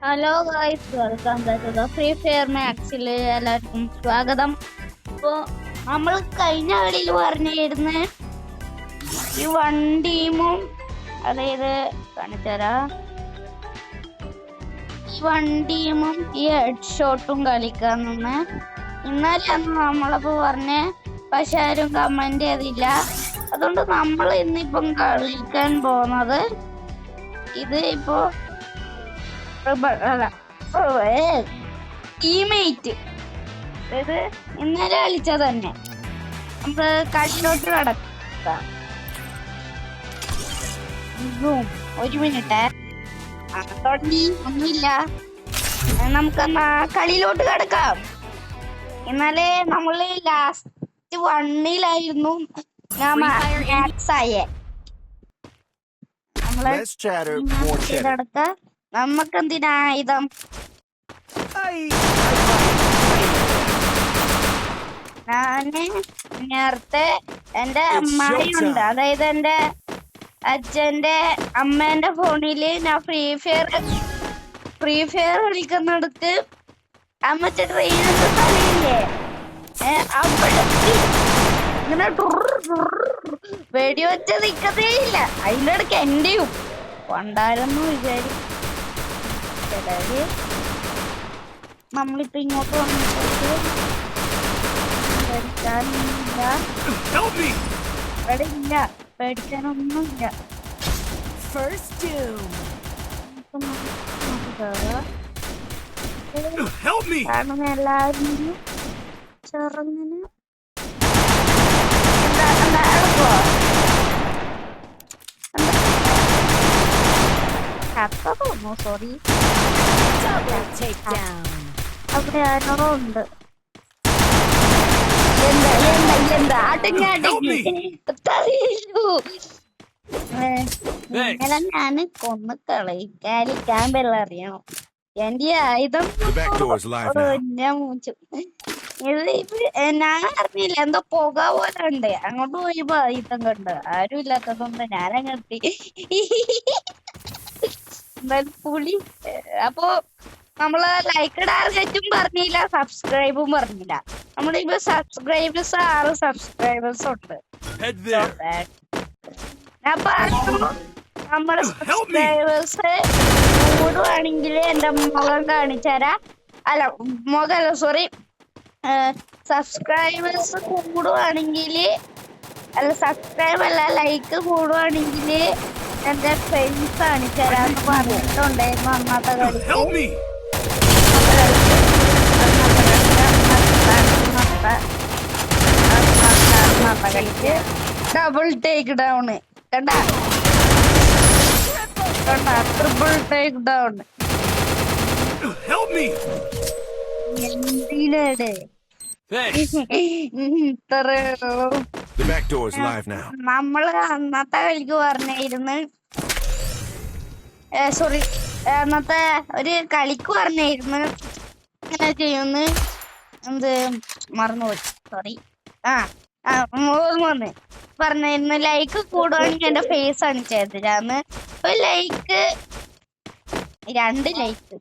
Hello guys, welcome back to free fire മാക്സിൽ എല്ലാവർക്കും സ്വാഗതം. ഇപ്പോൾ നമ്മൾ കഴിഞ്ഞ കളിയിൽ പറഞ്ഞിരുന്ന ഈ വൺ ടീമും, അതായത് കാണിച്ചുതരാം, ഈ വൺ ടീമും ഈ ഹെഡ് ഷോട്ടും കളിക്കാമെന്ന് ഇന്നലെ അന്ന് നമ്മളപ്പോൾ പറഞ്ഞ്, പക്ഷെ ആരും കമന്റ് ചെയ്തില്ല. അതുകൊണ്ട് നമ്മൾ ഇന്നിപ്പം കളിക്കാൻ പോകുന്നത് ഇത് ഇപ്പോ ടീമേറ്റ്, അതായത് ഇന്നലെ കളിച്ചത് തന്നെ. നമുക്ക് കളിയിലോട്ട് കടക്കാം. ഒരു മിനിറ്റ് തുടങ്ങി ഒന്നുമില്ല, നമുക്കെന്നാ കളിയിലോട്ട് കടക്കാം. ഇന്നലെ നമ്മള് ലാസ്റ്റ് വണ്ണിലായിരുന്നു മാക്സായേ. നമ്മള് നമുക്കെന്തിനാ ആയുധം? ഞാന് നേരത്തെ എന്റെ അമ്മായിയുണ്ട്, അതായത് എന്റെ അച്ഛന്റെ അമ്മേന്റെ ഫോണില് ഞാൻ ഫ്രീ ഫയർ കളിക്കുന്നിടത്ത് അമ്മച്ച ട്രെയിനിന്റെ കളിയില്ലേ, അവിടെ ഇങ്ങനെ വെടി വെച്ച നിക്കതേ ഇല്ല. അതിന്റെ ഇടയ്ക്ക് എന്റെയും കൊണ്ടായിരുന്നു വിചാരിക്കും. നമ്മളിപ്പോ ഇങ്ങോട്ട് വന്നിട്ട് പേടിക്കാനൊന്നുമില്ല. കാരണം എല്ലാവരും ചെറുങ്ങനെ സോറി, അവിടെ ആരോ ഉണ്ട്. ഇന്നലെ ഞാന് കൊന്ന് കളിക്കാൻ വെള്ളം അറിയണം. എന്റെ ആയുധം ഞാൻ അറിഞ്ഞില്ല, എന്തോ പുക പോലെ ഉണ്ട്. അങ്ങോട്ട് പോയപ്പോ ആയുധം കണ്ട് ആരും ഇല്ലാത്തതുകൊണ്ട് ഞാനങ്ങെത്തി. പുളി. അപ്പൊ നമ്മള് ലൈക്ക് ടാർഗറ്റും പറഞ്ഞില്ല, സബ്സ്ക്രൈബും പറഞ്ഞില്ല. നമ്മളിപ്പോ സബ്സ്ക്രൈബേഴ്സ് 6 സബ്സ്ക്രൈബേഴ്സ് ഉണ്ട്. ഞാൻ പറഞ്ഞു, നമ്മുടെ സബ്സ്ക്രൈബേഴ്സ് കൂടുവാണെങ്കിൽ എന്റെ മുഖം കാണിച്ചുതരാം. അല്ല, മുഖമല്ല, സോറി, സബ്സ്ക്രൈബേഴ്സ് കൂടുവാണെങ്കിൽ, അല്ല സബ്സ്ക്രൈബ് അല്ല, ലൈക്ക് കൂടുവാണെങ്കിൽ എന്റെ ഫേസ് കാണിച്ചു തരാന്ന് പറഞ്ഞിട്ടുണ്ടായിരുന്നു അന്നത്തെ കളിക്ക്. കളിക്ക് ഡബിൾ ടേക്ക് ഡൗൺ കണ്ട, ട്രിപ്പിൾ ടേക്ക് ഡൗൺ. എന്തിനാണ് നമ്മള് അന്നത്തെ കളിക്ക് പറഞ്ഞിരുന്നു, സോറി, അന്നത്തെ ഒരു കളിക്ക് പറഞ്ഞിരുന്നു ഇങ്ങനെ ചെയ്യുന്നു. എന്ത് മറന്നുപോയി, സോറി. മൂന്ന് പറഞ്ഞിരുന്നു ലൈക്ക് കൂടുവാണെങ്കിൽ എന്റെ ഫേസ് കാണിച്ചതിരാന്ന്. ഒരു ലൈക്ക്, 2 ലൈക്ക്.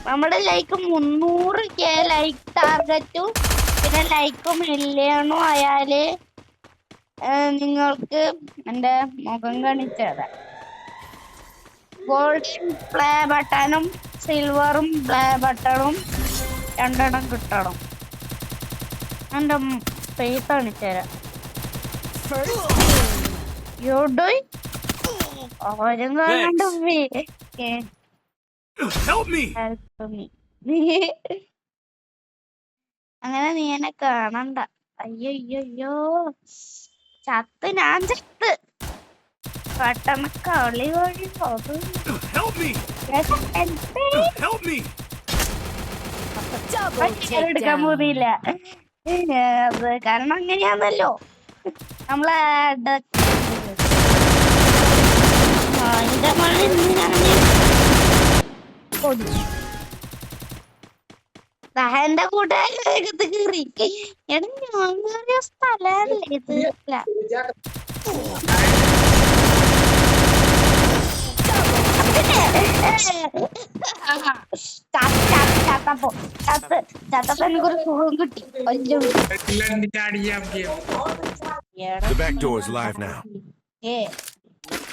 നമ്മുടെ ലൈക്ക് 300K ലൈക്ക് ടാർഗറ്റും പിന്നെ ലൈക്കും മില്യണും ആയാല് നിങ്ങൾക്ക് എന്റെ മുഖം കാണിച്ചതാ. ഗോൾഡൻ പ്ലേ ബട്ടണും സിൽവറും പ്ലേ ബട്ടണും 2 എണ്ണം കിട്ടണം. എന്റെ ഫേസ് കാണിച്ചുതരാം. ഓരും കാണണ്ട. അങ്ങനെ നീ എന്നെ കാണണ്ട. അയ്യോ ചത്ത്, ഞാൻ ചത്ത്. പെട്ടെന്ന് കളി വഴി എടുക്കാൻ പോകുന്നില്ല. അത് കാരണം അങ്ങനെയാണല്ലോ നമ്മളെ എന്റെ കൂട്ടുകാരത്ത് കയറി. എടാ, ഞാൻ കയറിയ സ്ഥലല്ലേ ഇത്. ചത്തപ്പോ എനിക്കൊരു സുഖം കിട്ടി. The back door is live now.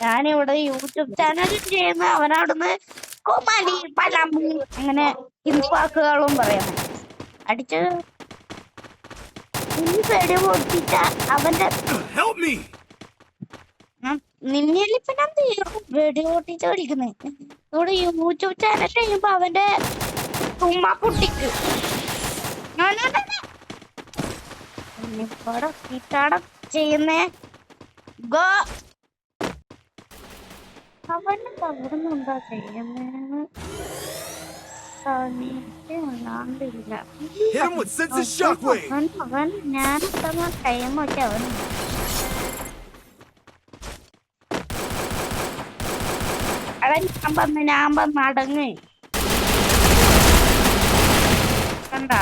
ഞാനിവിടെ യൂട്യൂബ് ചാനലും ചെയ്യുന്ന അവനവിടുന്ന് കൊമാലി പലാമു അങ്ങനെ ഹിന്ദി വാക്കുകളും പറയുന്നത് അടിച്ച് പേടി പൊട്ടിച്ച അവന്റെ നിന്നിപ്പ ഞാൻ തീർക്കും വെടി പൊട്ടിച്ച് കളിക്കുന്നേ. ഇവിടെ യൂട്യൂബ് ചാനൽ ചെയ്യുമ്പോ അവന്റെ തുമ്മ പൊട്ടിക്ക് ഇവിടെ കിട്ടാടം ചെയ്യുന്നേ. ഗോ അവന്റെ അവിടുന്ന് എന്താ ചെയ്യുന്നേന്ന് അല്ലാണ്ടില്ല. അവൻ ഞാൻ ടൈം നോക്കി അവൻ ഞാൻ വന്ന് അടങ്ങ് കണ്ടാ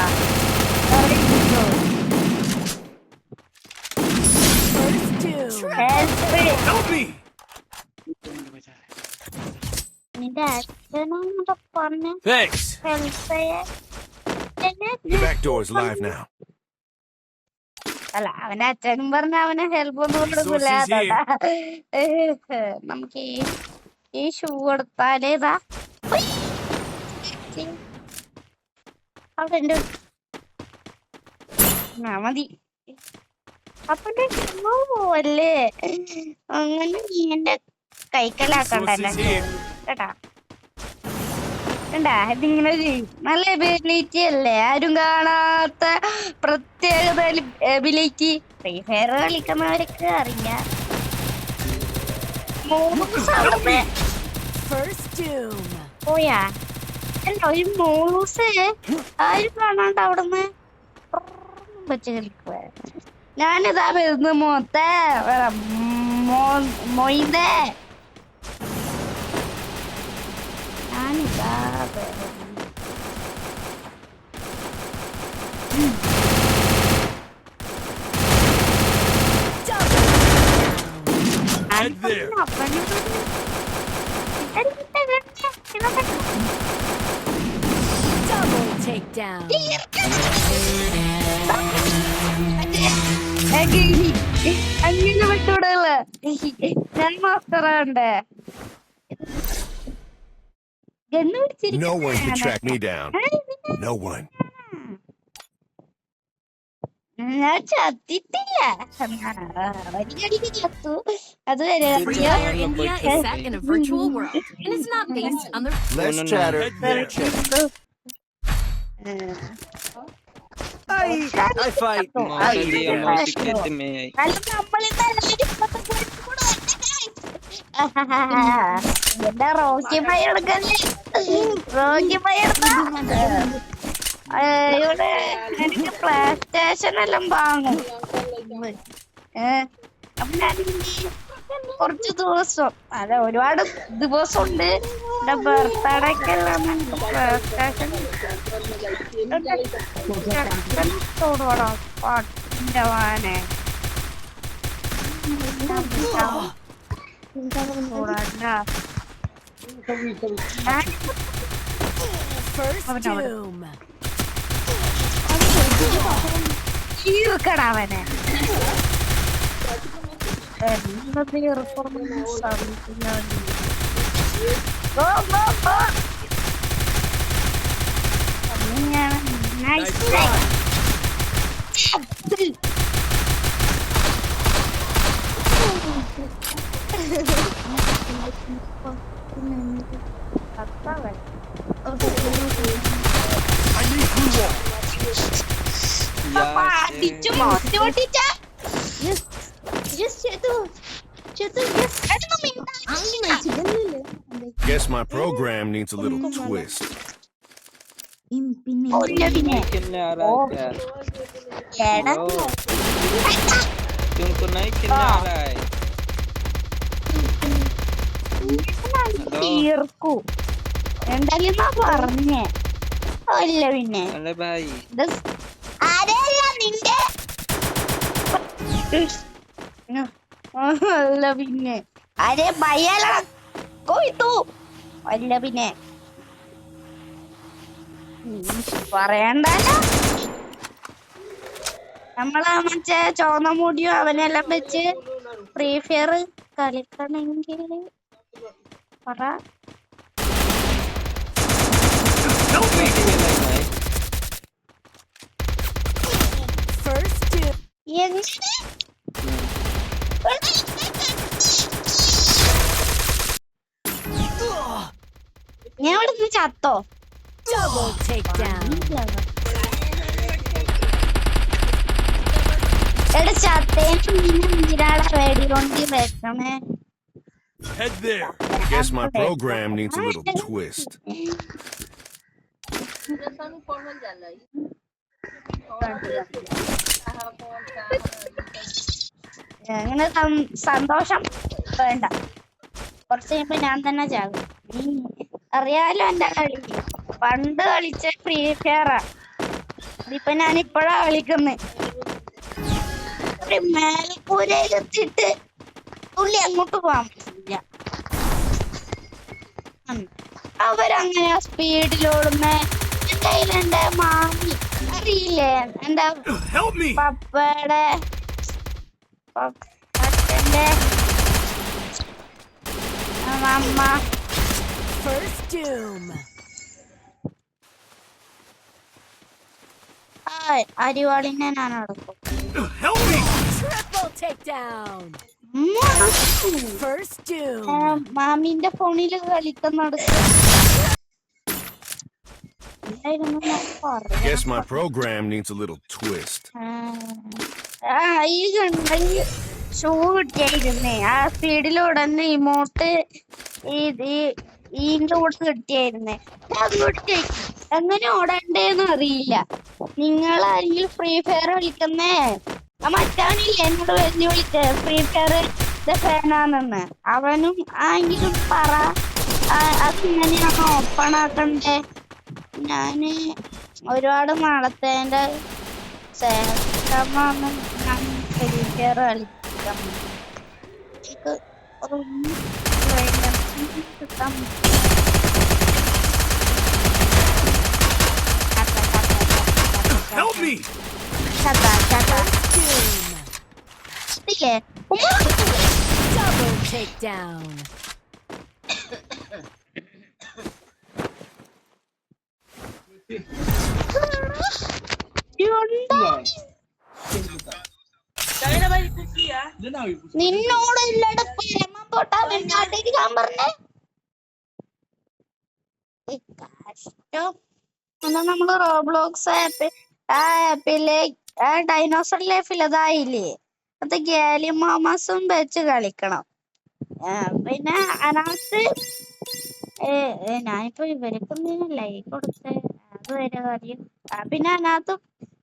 നിന്റെ അച്ഛനോട് പറഞ്ഞ The back door is live now. അല്ല അവന്റെ അച്ഛനും പറഞ്ഞ അവനെ ഹെൽപ്പ് ഒന്നും കൊടുക്കില്ല. നമുക്ക് ഈ ഷൂ കൊടുത്താലേതാ അവിടെ മതി. അപ്പന്റെ ഷൂ പോവല്ലേ അങ്ങനെ നീ എന്റെ കൈക്കലാക്കണ്ടല്ലോ കേട്ടാ. ഇതിങ്ങനെ ചെയ്യും. നല്ല എബിലിറ്റി അല്ലേ, ആരും കാണാത്ത പ്രത്യേകത എബിലിറ്റി. ഫ്രീ ഫയർ കളിക്കുന്നവരൊക്കെ അറിയാം. പോയാ അല്ല ഒരു മൂസ് ആരും കാണാണ്ട് അവിടുന്ന് വെച്ച് കളിക്കുക. ഞാനിതാ വരുന്ന മൊയ്തേ ഞാനിതാ അങ്ങനെ വിട്ടൂടല്ല. ഞാൻ മാസ്റ്ററുണ്ട്. No one can track me down. No one. ഞാൻ ചത്തിട്ടില്ല. വരികടിക്ക് ചത്തു. അതുവരെ Let's chatter. I fight. എന്താ റോക്കി പൈ എടുക്കല്ലേ? റോക്കി പൈ എടുത്താ ഇവിടെ എനിക്ക് പ്ലേ സ്റ്റേഷൻ എല്ലാം വാങ്ങും. അപ്പൊ ഞാൻ കുറച്ച് ദിവസം അല്ല ഒരുപാട് ദിവസം ഉണ്ട് എന്റെ ബർത്ത്ഡേക്കെല്ലാം പ്ലേ സ്റ്റേഷൻ പാട്ടിന്റെ വാനെ അവനെ Guess my program needs a little twist. तुमको नहीं खेलने आ रहा है? എന്തായാലും പറഞ്ഞേ അല്ല പിന്നെ अरे भाई ആരെയല്ല നിന്റെ അല്ല പിന്നെ അരെ ഭയല कोई तू അല്ല പിന്നെ പറയണ്ടല്ലോ. നമ്മളാ മറ്റേ ചോന്ന മുടിയും അവനെല്ലാം വെച്ച് ഫ്രീ ഫയർ കളിക്കണമെങ്കിൽ പറ. ഞാൻ ഇവിടെ നിന്ന് ചത്തോ? എടാ ചത്തേനാളെ വേടികൊണ്ട് വെക്കണേ. Head there. Guess my program needs a little twist. അങ്ങനെ സന്തോഷം വേണ്ട. കുറച്ച് കഴിയുമ്പോ ഞാൻ തന്നെ ചാകും. അറിയാലോ എന്റെ കളി. പണ്ട് കളിച്ച ഫ്രീ ഫയറാ. ഇതിപ്പോ ഞാൻ ഇപ്പഴാ കളിക്കുന്നത്. മേൽക്കൂരയിലെത്തിട്ട് തുള്ളി അങ്ങോട്ട് പോകാൻ പറ്റില്ല. അവരങ്ങനെ സ്പീഡിലോടുന്ന എന്റെ കയ്യിലെന്റെ മാമി അറിയില്ലേ, എന്റെ പപ്പയുടെ അച്ഛന്റെ അമ്മ അരിവാളിനെ ഞാൻ എടുക്കും. മാമിന്റെ ഫോണില് കളിക്കുന്നുണ്ട്. Guess my program needs a little twist. ഈ ഷൂ കിട്ടിയായിരുന്നേ. ആ സ്പീഡിലോടന്നെ ഇമോട്ട് ഈന്റെ കൂടെ കിട്ടിയായിരുന്നേ. എങ്ങനെ ഓടണ്ടേന്ന് അറിയില്ല. നിങ്ങളാരെങ്കിലും ഫ്രീ ഫയർ കളിക്കുന്നേ? മറ്റാനില്ല എന്നോട് വെല്ലു വിളിച്ച ഫ്രീ ഫയർ ഫാനാണെന്ന്. അവനും ആരെങ്കിലും പറ അതെങ്ങനെയാണ് ഓപ്പൺ ആക്കണ്ടേ? ഞാന് ഒരുപാട് നാളത്തേന്റെ ശേഷമാണ് ഞാൻ ഫ്രീ ഫയർ കളിക്കാം. എനിക്ക് കിട്ടാൻ Help me! Double takedown. നിന്നോട് ഇല്ലാണ്ട് പരമ പൊട്ടാ വെണ്ണാട്ടേക്ക് ഞാൻ പറഞ്ഞേ. എന്നാ നമ്മള് റോബ്ലോക്സ് ആപ്പിലെ ഡൈനോസർ ലൈഫിൽ അതായില്ലേ, അത് ഗാലി മാമാസും വെച്ച് കളിക്കണം. പിന്നെ അതിനകത്ത് ഞാനിപ്പോ ഇവർക്കൊന്നും ലൈക്ക് കൊടുത്ത് അത് വരെ കാര്യം. പിന്നെ അതിനകത്ത്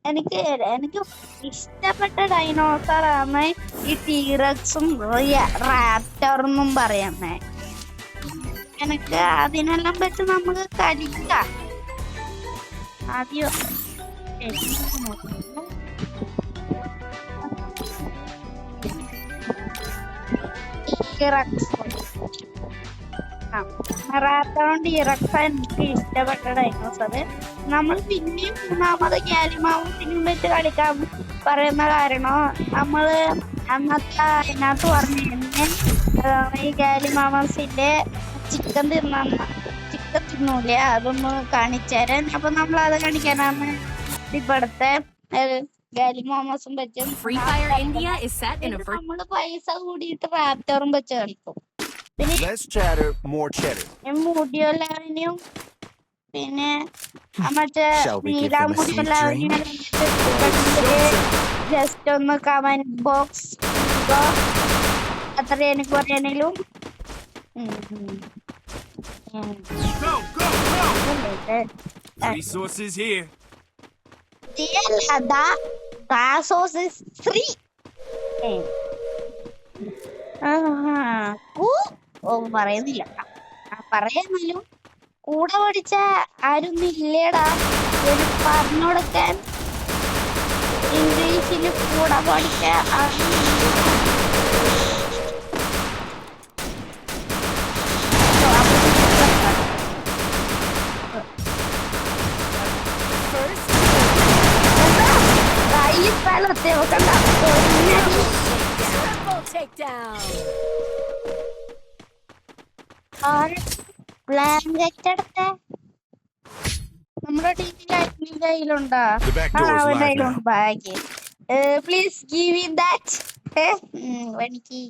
എനിക്ക് ഇഷ്ടപ്പെട്ട ഡൈനോസർ ആണ് ഈ ടീറക്സും റാപ്റ്ററെന്നും പറയുന്നേ. എനിക്ക് അതിനെല്ലാം വെച്ച് നമുക്ക് കളിക്കാം. ആദ്യം റാപ്റ്ററും ടീറക്സാ എനിക്ക് ഇഷ്ടപ്പെട്ട ഡൈനോസർ. നമ്മൾ പിന്നെയും മൂന്നാമത് ഗാലിമാമസിനും വെച്ച് കളിക്കാൻ പറയുന്ന കാരണം നമ്മള് അന്നത്തെ അതിനകത്ത് പറഞ്ഞിരുന്നെ ഈ ഗാലിമാമസിന്റെ ചിക്കൻ തിന്നൂലേ, അതൊന്ന് കാണിച്ചു തരാൻ. അപ്പൊ നമ്മൾ അത് കാണിക്കാനാണ് ഇപ്പടുത്തെ ഗാലിമാമസും വെച്ച് നമ്മള് പൈസ കൂടിയിട്ട് റാപ്റ്ററും വെച്ച് കളിക്കും. പിന്നെ മുടിയെല്ലാവനെയും പിന്നെ മറ്റേ നീലാമുടിയെല്ലാവനെയും ജസ്റ്റ് ഒന്ന് കമന്റ് ബോക്സ് അത്ര എനിക്ക് പറയാനേലും Resources here. പറയുന്നില്ല. പറയുന്നാലും കൂടെ പഠിച്ച ആരും ഇല്ലേടാ എനിക്ക് പറഞ്ഞു കൊടുക്കാൻ. ഇംഗ്ലീഷിൽ കൂടെ പഠിച്ച നോക്കണ്ട. Triple takedown. ബ്ലാങ്കറ്റ് എടുത്തേ. നമ്മുടെ ടീമിൽ കയ്യിലുണ്ടാ? The back door is live now. കയ്യിലുണ്ട് bag. Please give in that. എനിക്ക്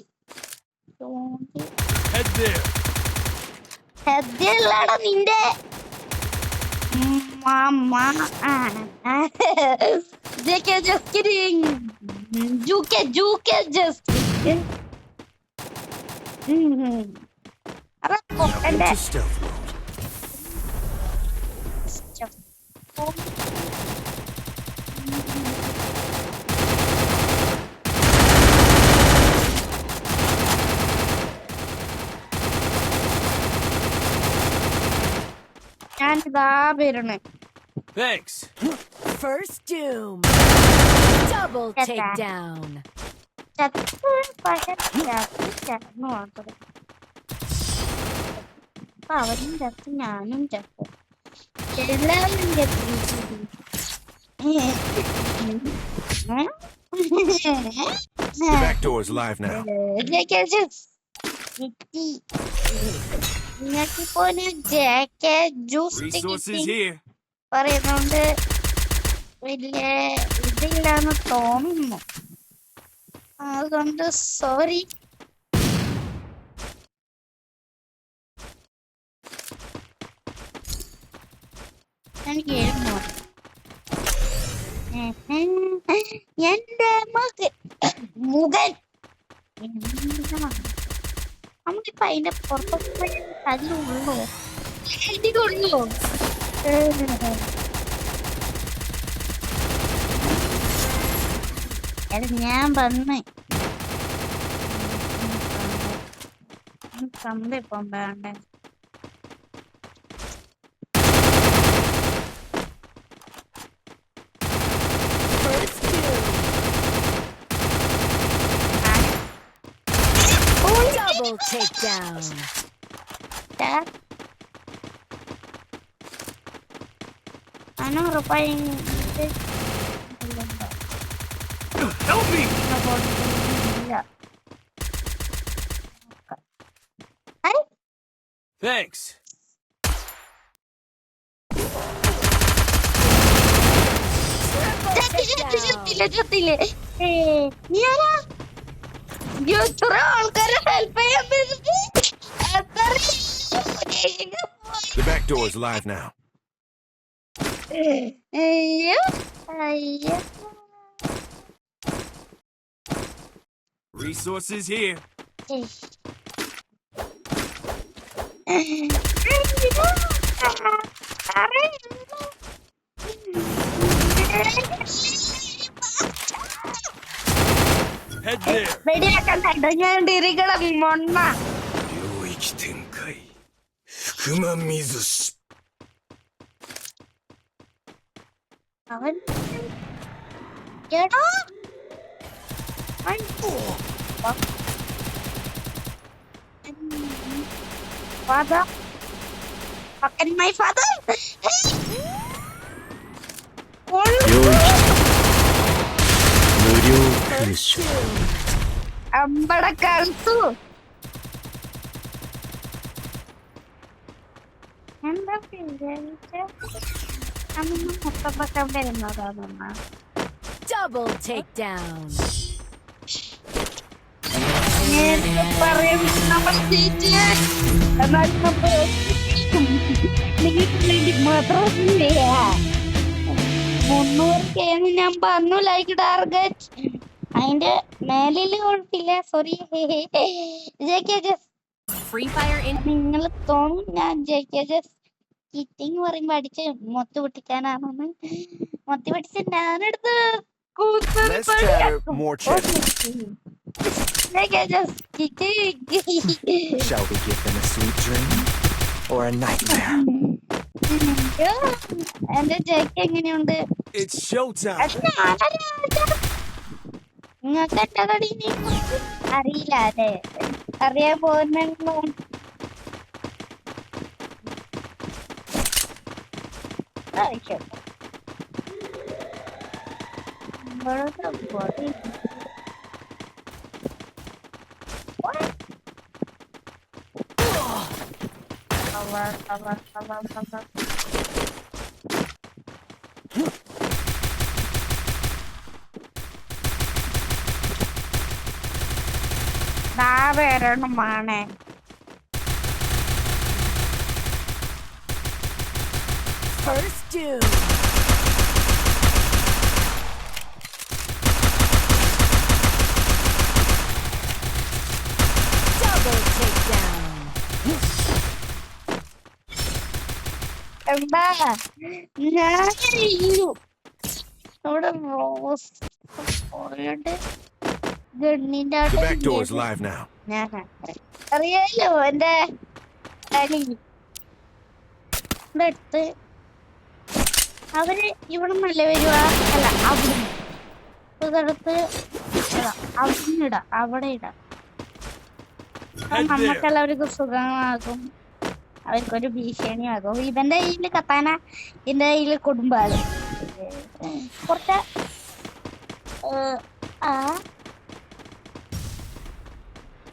Head there. ഹെദ്യല്ലടാ നിന്റെ മാമ ആണ്. just kidding. Juke just kidding. Welcome to stealth mode. ഞാനിതാ വരുന്നു. Thanks. First doom. Double Get that. takedown. അവനും ചത്തു, ഞാനും ചത്തു, എല്ലാവരും ചത്തു. The back door is live now. നിങ്ങൾക്കിപ്പോ ജ്യൂസ് Resources here. പറയുന്നോണ്ട് വലിയ ഇതില്ലാന്ന് തോന്നുന്നു. അതുകൊണ്ട് സോറി. എനിക്ക് എന്റെ മുഗൻ നമുക്കിപ്പോ അതിന്റെ പുറത്തൊക്കെ തല്ലുള്ളൂ, ഇതിലുള്ളൂ. ഞാൻ വന്ന് ഇപ്പം വേണ്ടേ. First doom. Double takedown. ഉറപ്പായും Help me. Thanks. ചത്തില്ലേ? എത്ര ആൾക്കാരെ ഹെൽപ്പ് ചെയ്യാൻ പറ്റും. The back door is live now. അയ്യോ അയ്യോ. Resources here. Head there. വെടിയാക്കണ്ട, ഞാൻ ഡിരികളെ മൊണ്ണ. 領域展開。福間水し。 അവൻ എടാ father, fucking my father. First doom. അമ്പട കളിച്ചു. എന്താ വിചാരിച്ച അമ്മ മുത്തപ്പക്കം വരുന്നതാണെന്ന. Double takedown. പറയുന്നത് നമ്മൾ ജയിച്ച്. എന്നാൽ നിങ്ങൾക്ക് മാത്രമില്ലേ 300K ഞാൻ പറഞ്ഞു ലൈക്ക് ടാർഗറ്റ്. അതിന്റെ മേലില് കുഴപ്പമില്ല. Sorry Free fire in. നിങ്ങൾ തോന്നും ഞാൻ കിറ്റിങ് പറയുമ്പോ അടിച്ച് മൊത്ത പൊട്ടിക്കാനാണെന്ന്. മൊത്തി പൊട്ടിച്ച് ഞാനെടുത്ത് Less chatter, more check. Shall we give them a sweet dream or a nightmare? എന്റെ ജയ്ക്ക് എങ്ങനെയുണ്ട്? It's showtime. നിങ്ങൾക്ക് എന്റെ കടി അറിയില്ല അല്ലേ? അറിയാൻ പോകുന്ന ഇവിടുത്തെ പൊടി. cover. ദാ വരണമാണ്. First doom. Double takedown. എന്താ ഞാനില്ലു അവിടെ റോസ് പോയിട്ട് ഗണ്ണിന്റെ The back door is live now. ഞാൻ അറിയാലോ എന്റെ കളി എടുത്ത് അവര് ഇവിടെ നല്ല വരുവാ. അല്ല അവിടുന്ന് ഇതെടുത്ത് അവിടുന്ന് ഇടാം, അവിടെ ഇടാം. നമുക്കെല്ലാവർക്കും സുഖമാകും, അവർക്കൊരു ഭീഷണിയാകും. ഇവന്റെ കയ്യില് കത്താന, എന്റെ കയ്യില് കുടുംബാകും. കുറച്ച്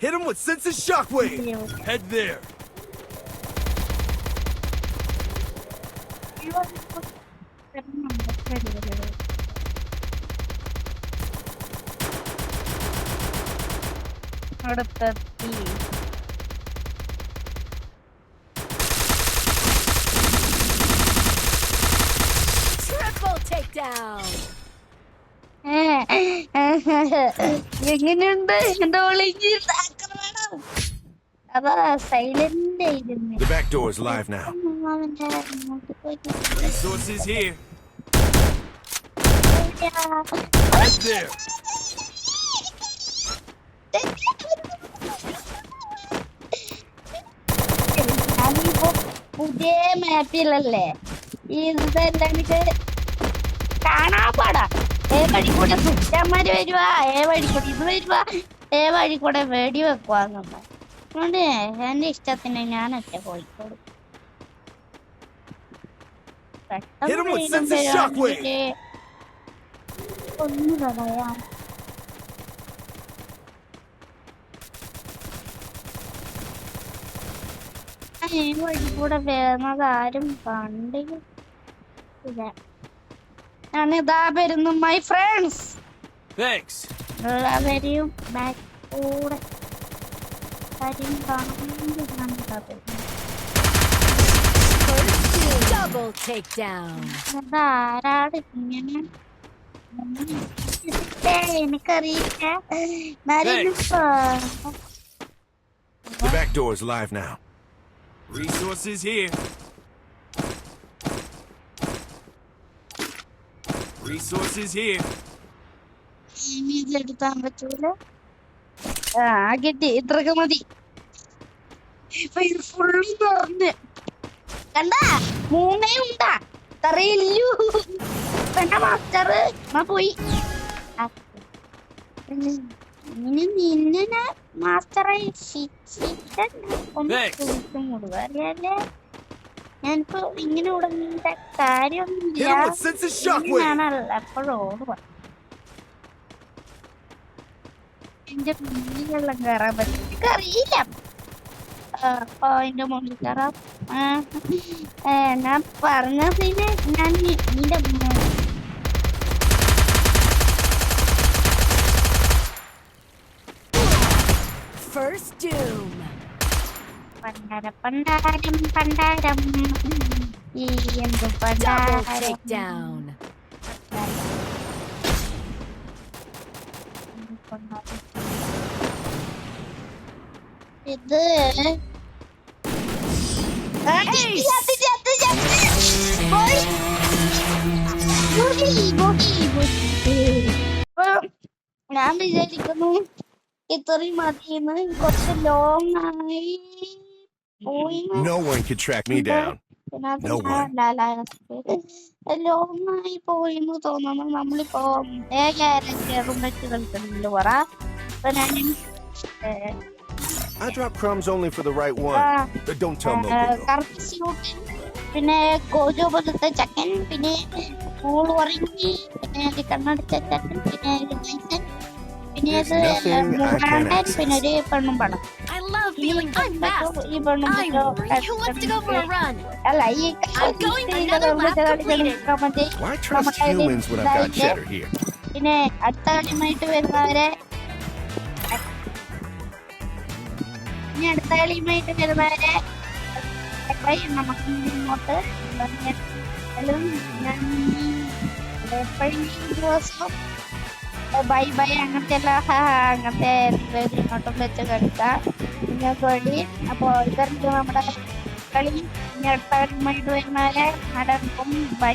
Hit him with sense of shockwave. Head there. അടുത്തെത്തി. Triple takedown. എങ്ങനെയുണ്ട് എന്റെ ഒളിഞ്ഞ് ആക്രമണം? അതാ സൈലന്റ് ആയിരുന്നു. The back door is live now. Resources here. Head there. ഞാനിപ്പോ പുതിയ മാപ്പിലല്ലേ, ഇതെല്ലാം എനിക്ക് കാണാൻ പാടാ. വഴി കൂടെ സുറ്റന്മാര് വരുവാ, വഴി കൂടെ ഇത് വരുവാ, വഴി കൂടെ വെടി വെക്കുവാന്ന്. അതുകൊണ്ട് എന്റെ ഇഷ്ടത്തിന് ഞാൻ ഒറ്റ പോയിക്കോളൂ. ഒന്ന് പറയാം, വഴി കൂടെ വരുന്നത് ആരും കണ്ടില്ല. ഞാനിതാ വരുന്നു മൈ ഫ്രണ്ട്സ്. Thanks. എല്ലാവരെയും ബാക്ക് കൂടെ കാര്യം കാണുന്നുണ്ട്. Double takedown. ആരാട് ഇങ്ങനെ എനിക്കറിയില്ല. The back door is live now. Resources here. Resources here. എടുത്താൻ പറ്റൂല. കിട്ടി, ഇത്രക്ക് മതി. ഫുള്ള് തുറന്ന് കണ്ടാ, മൂന്നേ ഉണ്ടാ തറയില്ലു. മാസ്റ്റർ പോയി. നിന്നെ മാസ്റ്ററെ അറിയാലേ. ഞാനിപ്പോ ഇങ്ങനെ ഉടങ്ങേണ്ട കാര്യമൊന്നുമില്ല. എപ്പോഴും ഓടുക എന്റെ മുന്നിലെല്ലാം കയറാൻ പറ്റും. എനിക്കറിയില്ല. അതിന്റെ മുന്നിൽ കയറാം. ഞാൻ പറഞ്ഞതിന് ഞാൻ നിന്റെ First doom. പണ്ടാരം ഈ എന്ത് Double പണ്ടാരം. takedown. ഇത് ഞാൻ വിചാരിക്കുന്നു ഇത്രയും മതിയെന്ന്. കുറച്ച് ലോങ് ആയി പോയി. No one can track me down. No one. Long ആയി പോയിന്ന് തോന്നുന്നു. നമ്മളിപ്പോ റുമ്പറ്റ് കളിക്കണല്ലോ പറ. അപ്പൊ ഞാൻ I drop crumbs only for the right one. But don't tell no. കറുത്ത സ്യൂട്ട്, പിന്നെ ഗോജോ പോലത്തെ ചക്കൻ, പിന്നെ സ്കൂൾ ഉറങ്ങി, പിന്നെ ഒരു കണ്ണടച്ച ചട്ടൻ, പിന്നെ ഒരു മൈസൻ, പിന്നെ There's ഒരു nothing I can't മുഖാണ്ടൻ, പിന്നെ access. ഒരു പെണ്ണും പണം. I love ഈ feeling I'm fast. ഈ പെണ്ണും I'm ready. Who wants to go for a run? അല്ല ഈ I'm going. Another lap completed. Comment Why trust humans when I've got cheddar here? പിന്നെ അടുത്ത കളിയുമായിട്ട് വരുന്നവരെ ഇനി അടുത്ത കളിയുമായിട്ട് വരുന്നവരെ ബൈ. നമുക്ക് ഇങ്ങോട്ട് ഞാൻ എപ്പോഴും ദിവസം ബൈ ബൈ അങ്ങനത്തെ എല്ലാ അങ്ങനത്തെ ഇങ്ങോട്ടും വെച്ച് കളിക്കാം നിങ്ങൾക്ക് വേണ്ടി. അപ്പോൾ ഇതായിരിക്കും നമ്മുടെ കളി. ഇനി അടുത്ത കളിയുമായിട്ട് വരുന്നവരെ നടക്കും. ബൈ.